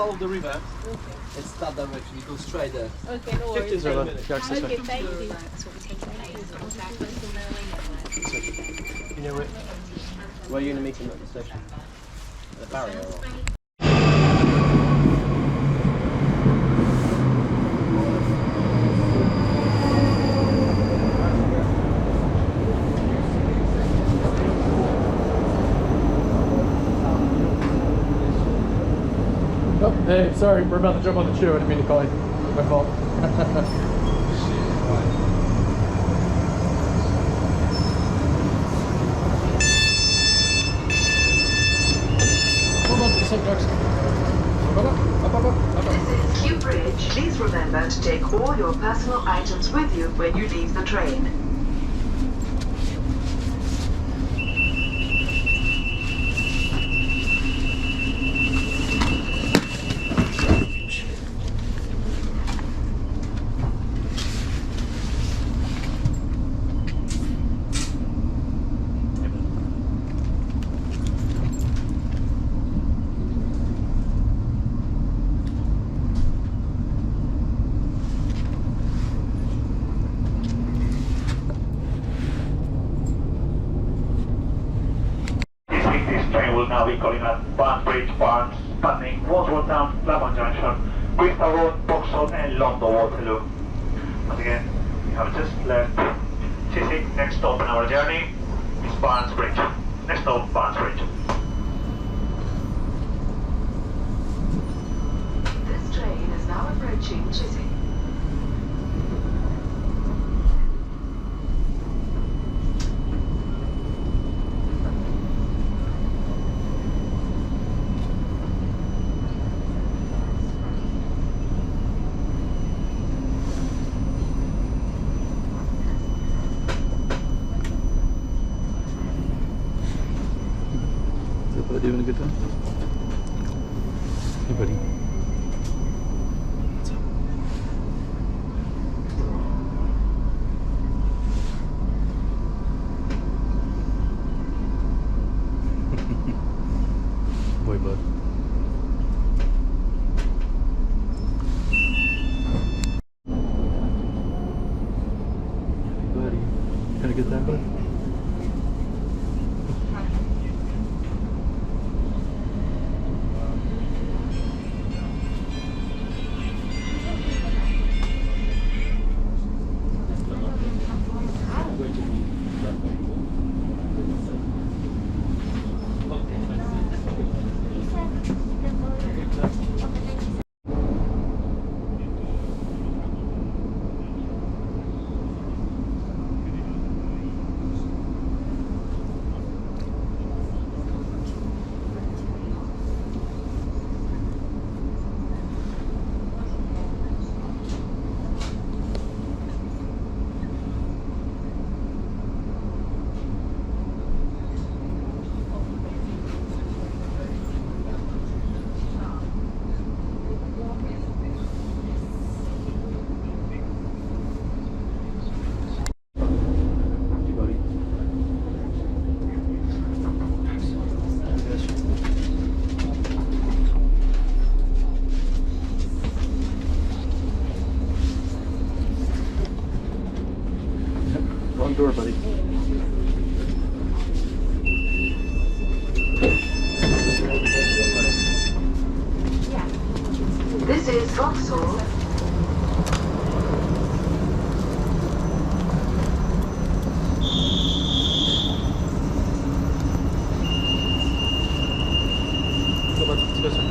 follow the river. Okay. It's that direction. You go straight there. Okay, no worries. 15 minutes. Okay, thank you. You know where are you going to meet him at the station? At the barrier or? Oh, hey, sorry, we're about to jump on the tube. I didn't mean to call you. My fault. This is Kew Bridge. Please remember to take all your personal items with you when you leave the train. This train will now be calling at Barnes Bridge, Barnes, Putney, Wandsworth Town, Clapham Junction, Bristol Road, Vauxhall and London Waterloo. Once again, we have just left Chiswick. Next stop in our journey is Barnes Bridge. Next stop, Barnes Bridge. This train is now approaching Chiswick. Is that buddy having a good time? Hey, buddy. What's up? Boy, bud. Hey, buddy. Having a good time, bud? Wrong door, buddy. This is Vauxhall. Go, bud. Let's go, sir.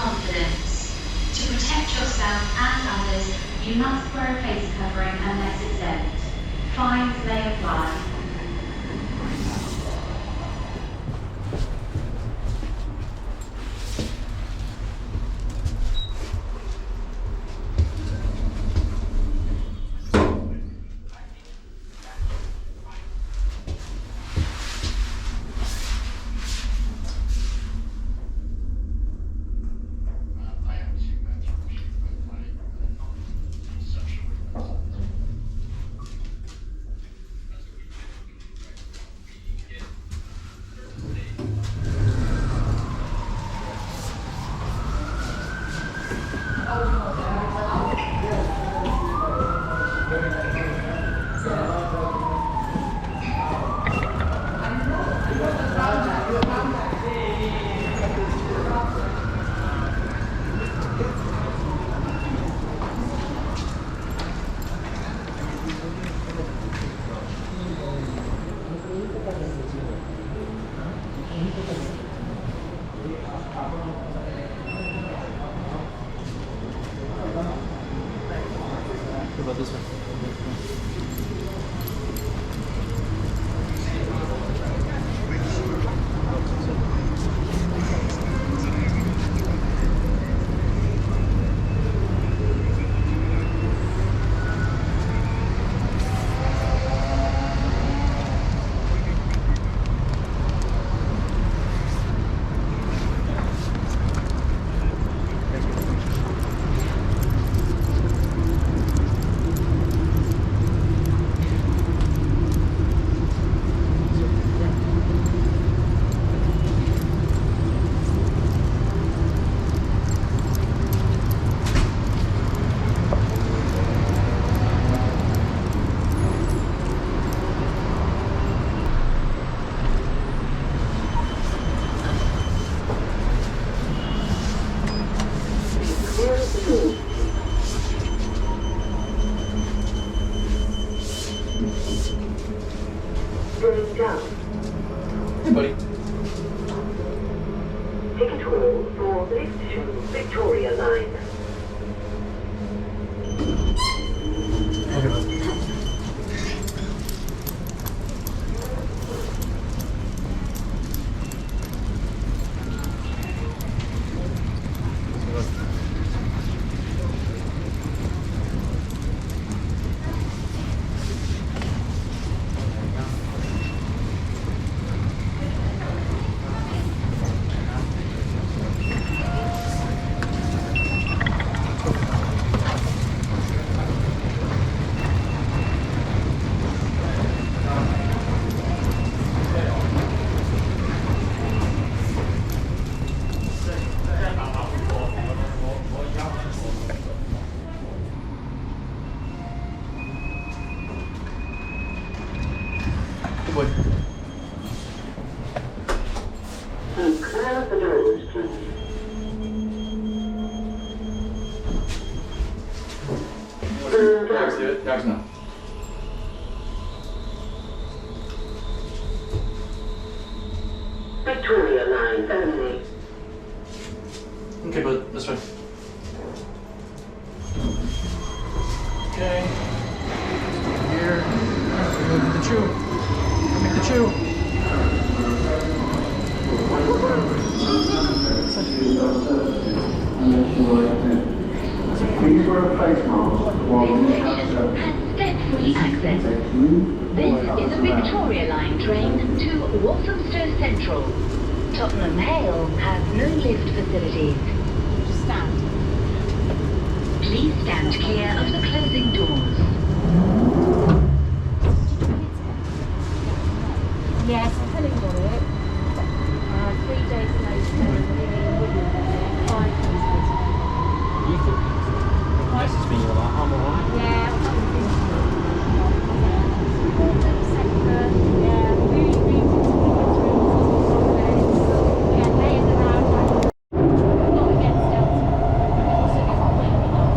confidence. To protect yourself and others, you must wear a face covering unless exempt. Fines may apply. What about this one? Going down. Hey, buddy. Ticket hall for lift to Victoria Line. Okay, bud. Good boy. Clear the doors, please. Dogs do it. Dogs no. Victoria Line only. Okay, bud. This way. Okay. Here. Go to the chew. Go make the chew. Please wear a face mask while you have Step-free access. This is a Victoria Line train to Walthamstow Central. Tottenham Hale has no lift facilities. Stand. Please stand clear of the closing doors. Yes, I'm telling you on it. 3 days later, 5 days later. You could message me, you're like, I'm alright. Yeah, I'm not yeah, really, really yeah, laying around, like, not against Delta. Also, it's not waiting up.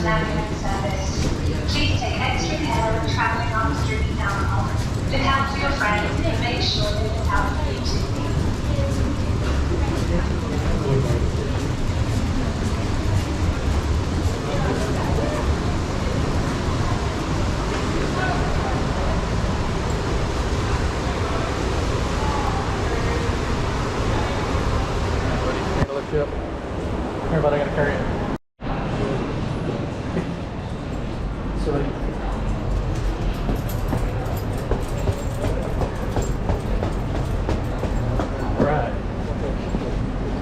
First ambulance service. Please take extra care when traveling on the street down. Look out for your friends and make sure they look out for you too. Yep. Here, but I gotta carry it. Sorry. Alright.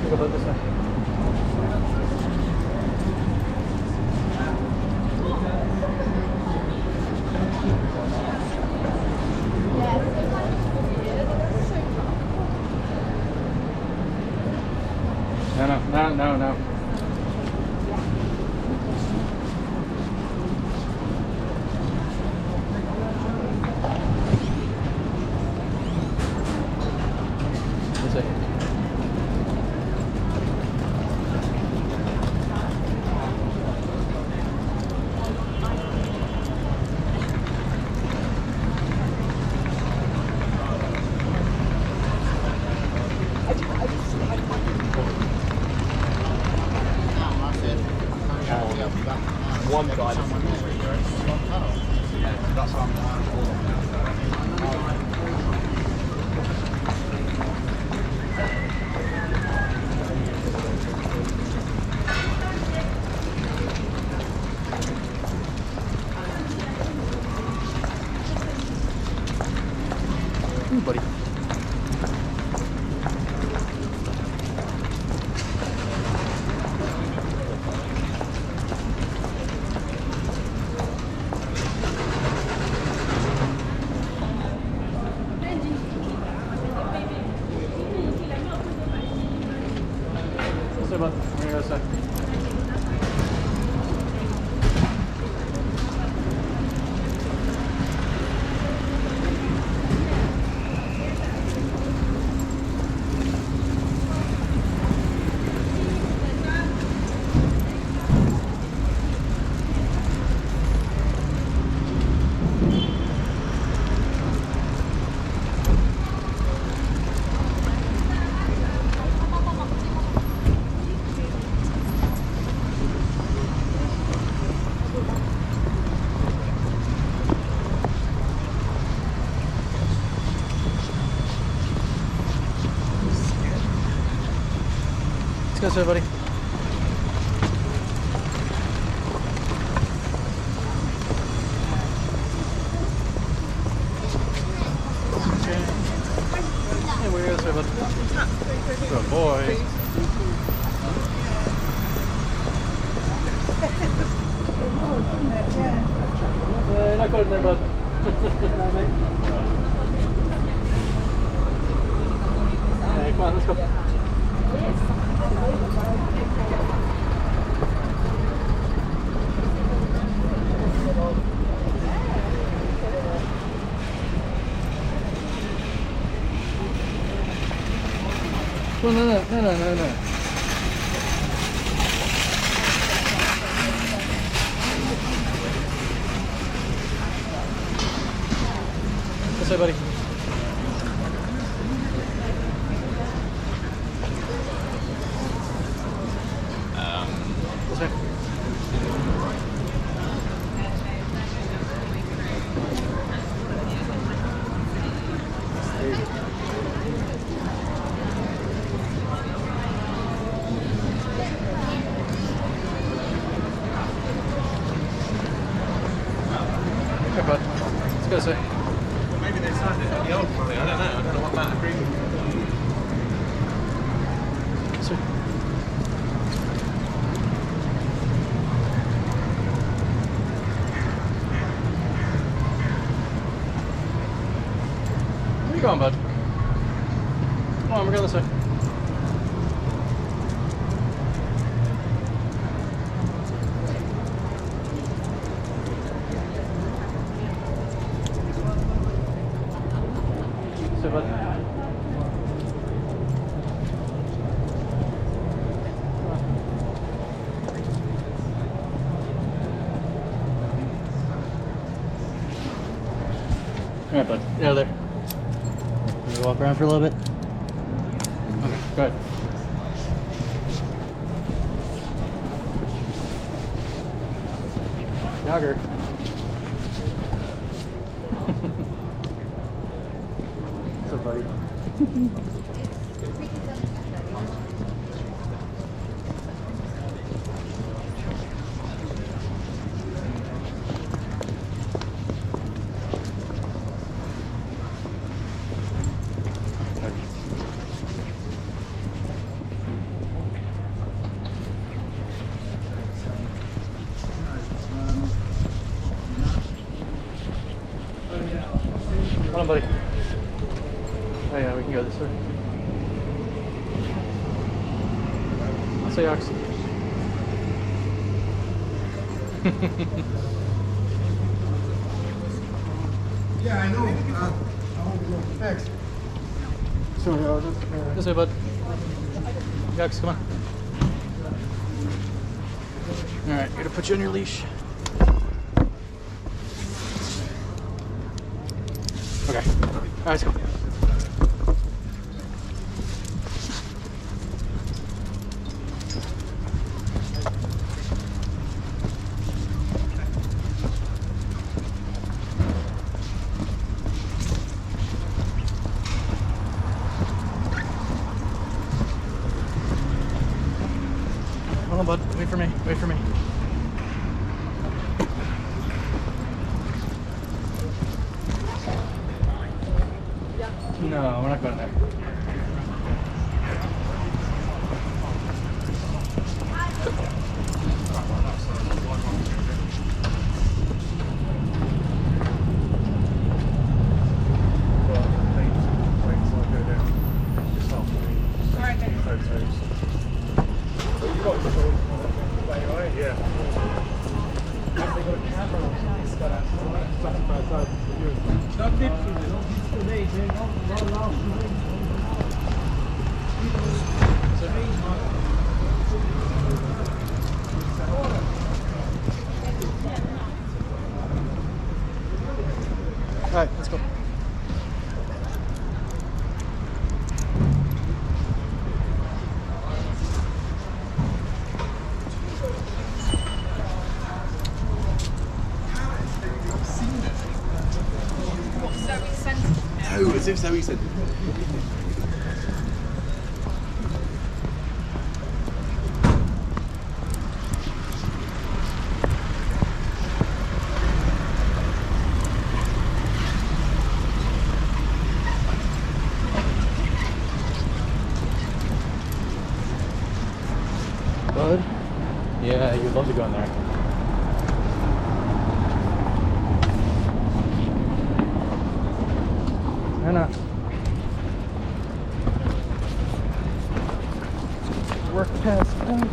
Think about this one. No. That's it. One side. That's what buddy. So, but here goes that. Let's go, buddy. Hey, where is it, bud? Good boy. Not good in there, bud. Hey, come on, let's go. Well, no. What's up, buddy? This way. Okay, bud. Let's go, sir. Maybe they signed it at the old one. I don't know what that agreement was. Sir. Where you going, bud? Come on, we're going this way. So, bud. Alright, bud. Get out of there. Can you walk around for a little bit? Okay, go ahead. Jogger. What's up, buddy? Come on, buddy. Oh yeah, we can go this way. I'll say Ox. Yeah, I know. I want to go next. Sorry, I was just... This way, bud. Ox, come on. Alright, gonna put you on your leash. Okay. Alright, let's go. Hold on, bud. Wait for me. Wait for me. No, we're not going there. Alright, let's go. No, as if Zoe said. Bud? Yeah, you'd love to go in there. Anna. Work past point.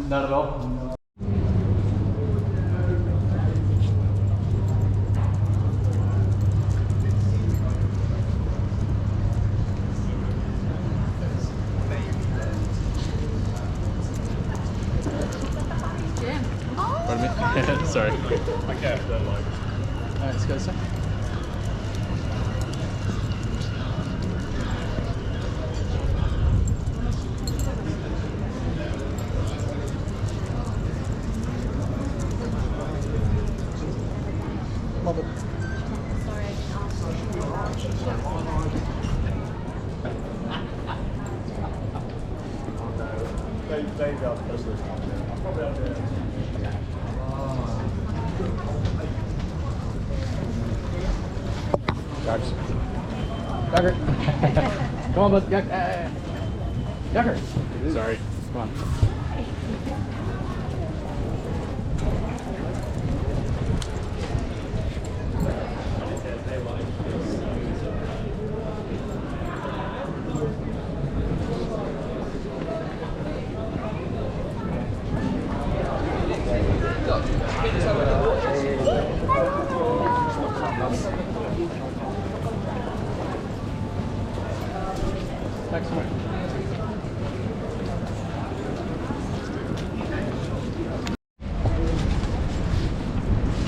Not at all. No. Pardon me? Sorry. My cat don't like it. Alright, let's go this way. Love it. They've got this. Jags. Yakker. Come on, bud. Yakker. Sorry. Come on. Excellent.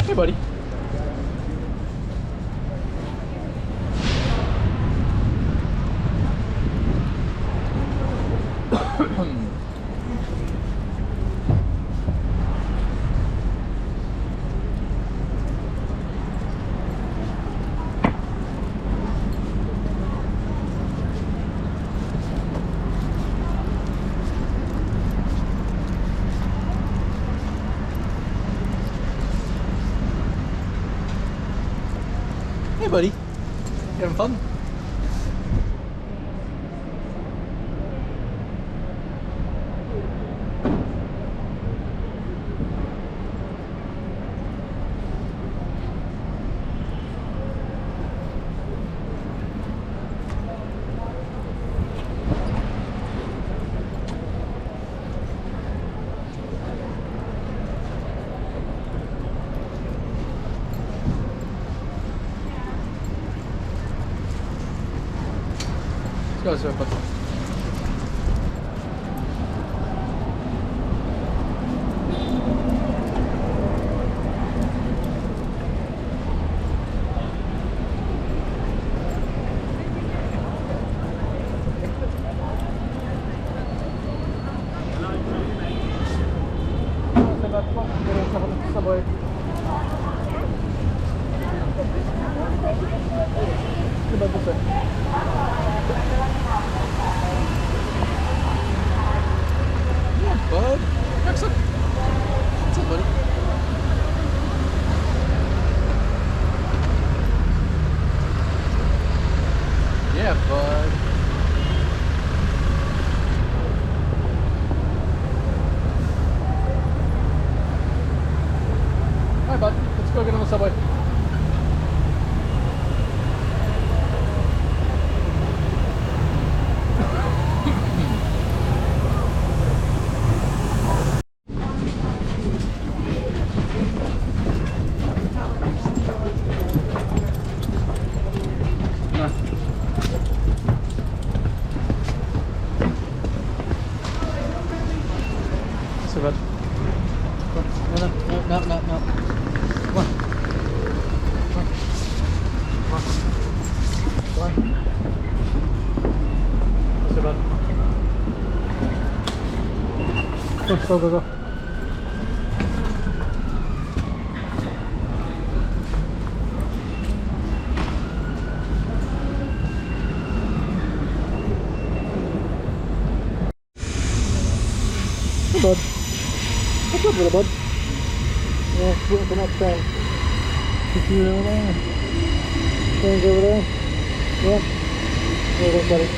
Hey, buddy. Hey, buddy. You having fun? Let's go, sir. Bud, excellent. What's up, buddy? Yeah, bud. Hi, bud. Let's go get on the subway. So bad. No. Come on. Come on. So bad. Go. Hey, bud. What's up, little bud? Yeah, we've been up there. You see it over there? Things over there? Yeah. There you go, buddy.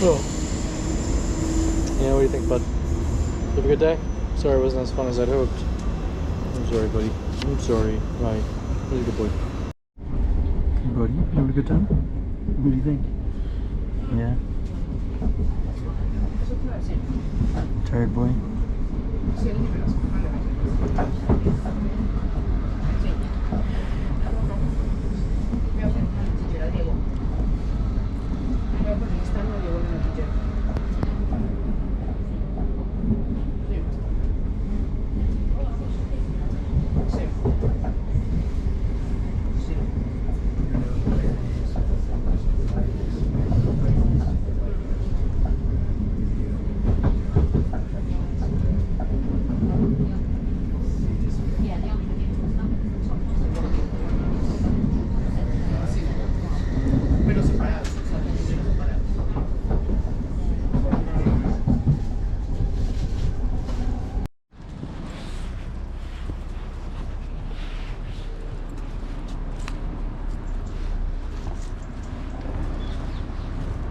Oh. Yeah, what do you think, bud? You have a good day? Sorry it wasn't as fun as I'd hoped. I'm sorry, buddy. I'm sorry. Right. You're a good boy. Buddy, you having a good time? What do you think? Yeah? Tired boy?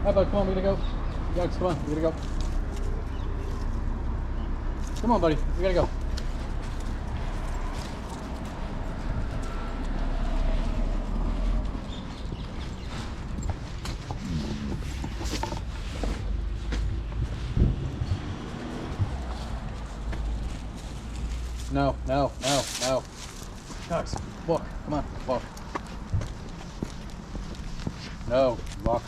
How about, come on, we gotta go. Yugs, come on, we gotta go. Come on, buddy, we gotta go. No, no, no, no. Yugs, walk, come on, walk. No, walk.